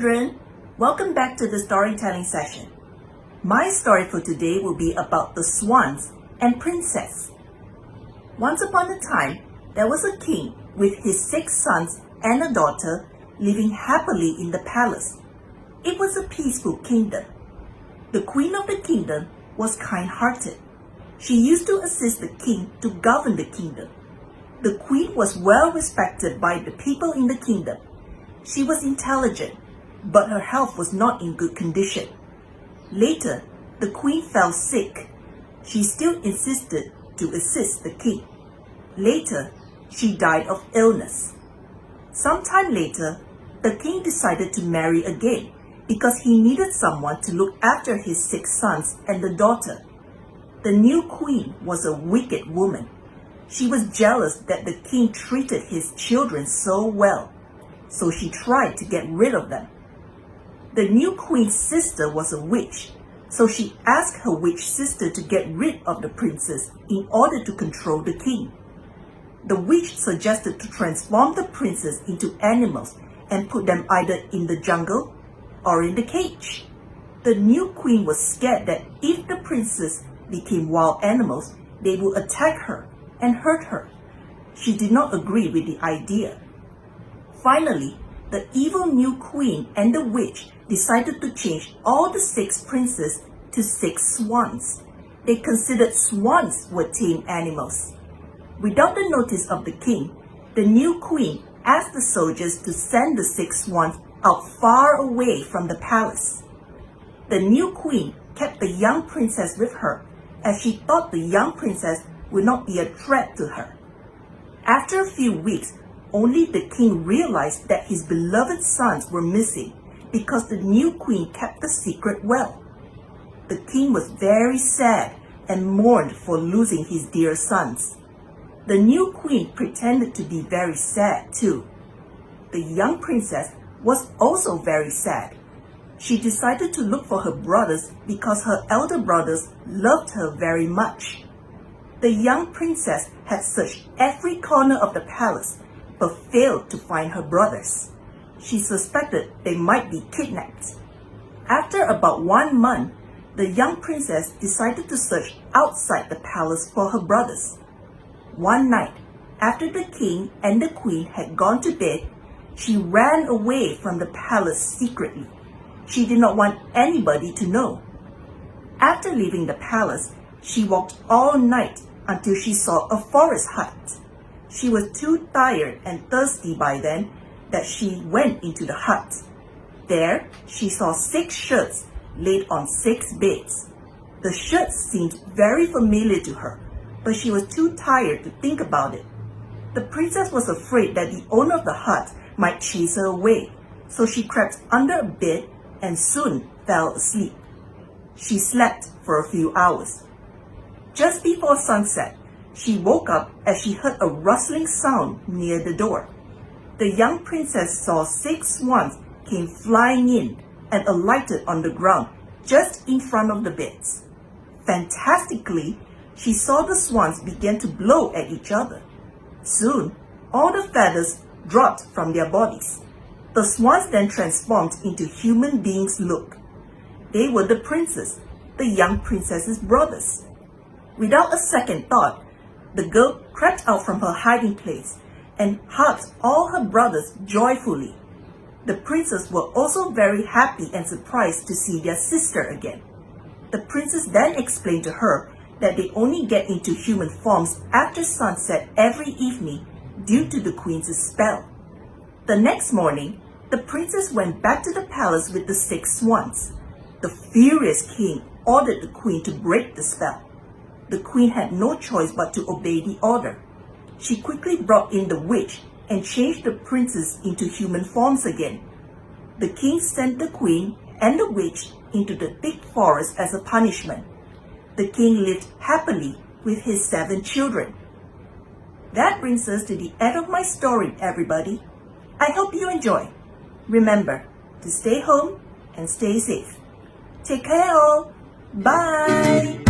children, welcome back to the storytelling session. My story for today will be about the swans and princess. Once upon a time, there was a king with his 6 sons and a daughter living happily in the palace. It was a peaceful kingdom. The queen of the kingdom was kind-hearted. She used to assist the king to govern the kingdom. The queen was well respected by the people in the kingdom. She was intelligent, but her health was not in good condition. Later, the queen fell sick. She still insisted to assist the king. Later, she died of illness. Sometime later, the king decided to marry again because he needed someone to look after his 6 sons and the daughter. The new queen was a wicked woman. She was jealous that the king treated his children so well, so she tried to get rid of them. The new queen's sister was a witch, so she asked her witch sister to get rid of the princess in order to control the king. The witch suggested to transform the princess into animals and put them either in the jungle or in the cage. The new queen was scared that if the princess became wild animals, they would attack her and hurt her. She did not agree with the idea. Finally, the evil new queen and the witch decided to change all the 6 princes to 6 swans. They considered swans were tame animals. Without the notice of the king, the new queen asked the soldiers to send the 6 swans out far away from the palace. The new queen kept the young princess with her, as she thought the young princess would not be a threat to her. After a few weeks, only the king realized that his beloved sons were missing because the new queen kept the secret well. The king was very sad and mourned for losing his dear sons. The new queen pretended to be very sad too. The young princess was also very sad. She decided to look for her brothers because her elder brothers loved her very much. The young princess had searched every corner of the palace but failed to find her brothers. She suspected they might be kidnapped. After about 1 month, the young princess decided to search outside the palace for her brothers. One night, after the king and the queen had gone to bed, she ran away from the palace secretly. She did not want anybody to know. After leaving the palace, she walked all night until she saw a forest hut. She was too tired and thirsty by then that she went into the hut. There, she saw 6 shirts laid on 6 beds. The shirts seemed very familiar to her, but she was too tired to think about it. The princess was afraid that the owner of the hut might chase her away, so she crept under a bed and soon fell asleep. She slept for a few hours. Just before sunset, she woke up as she heard a rustling sound near the door. The young princess saw 6 swans came flying in and alighted on the ground just in front of the beds. Fantastically, she saw the swans begin to blow at each other. Soon, all the feathers dropped from their bodies. The swans then transformed into human beings' look. They were the princes, the young princess's brothers. Without a second thought, the girl crept out from her hiding place and hugged all her brothers joyfully. The princes were also very happy and surprised to see their sister again. The princess then explained to her that they only get into human forms after sunset every evening due to the queen's spell. The next morning, the princess went back to the palace with the 6 swans. The furious king ordered the queen to break the spell. The queen had no choice but to obey the order. She quickly brought in the witch and changed the princes into human forms again. The king sent the queen and the witch into the thick forest as a punishment. The king lived happily with his 7 children. That brings us to the end of my story, everybody. I hope you enjoy. Remember to stay home and stay safe. Take care all. Bye.